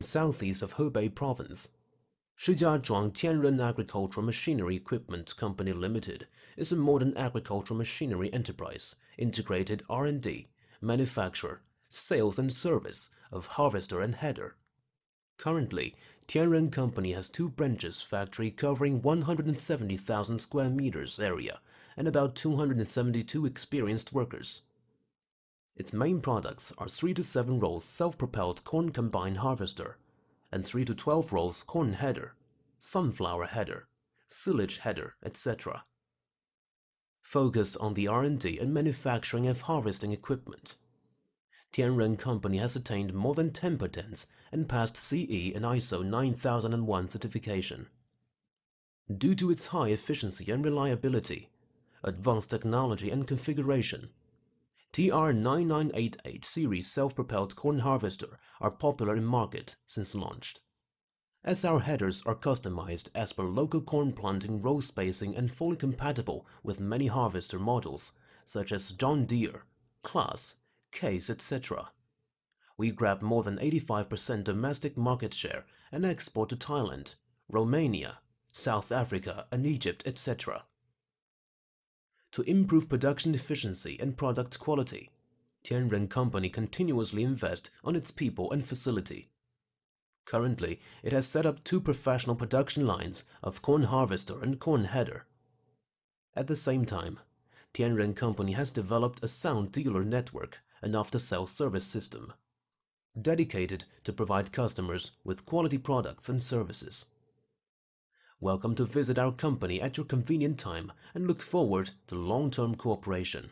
southeast of Hebei Province. Shijiazhuang Tianren Agricultural Machinery Equipment Company Limited is a modern agricultural machinery enterprise, integrated R&D, manufacture, sales and service of harvester and header. Currently, Tianren Company has two branches factory covering 170,000 square meters area and about 272 experienced workers. Its main products are 3 to 7 rolls self-propelled corn combine harvester and 3 to 12 rolls corn header, sunflower header, silage header, etc. Focus on the R&D and manufacturing of harvesting equipment. Tianren Company has attained more than 10 patents and passed CE and ISO 9001 certification. Due to its high efficiency and reliability, advanced technology and configuration, TR9988 series self-propelled corn harvester are popular in market since launched. As our headers are customized as per local corn planting row spacing and fully compatible with many harvester models such as John Deere, Claas, Case, etc. We grab more than 85% domestic market share and export to Thailand, Romania, South Africa and Egypt, etc. To improve production efficiency and product quality, Tianren Company continuously invests on its people and facility. Currently, it has set up 2 professional production lines of corn harvester and corn header. At the same time, Tianren Company has developed a sound dealer network and after-sales service system, dedicated to provide customers with quality products and services. Welcome to visit our company at your convenient time and look forward to long-term cooperation.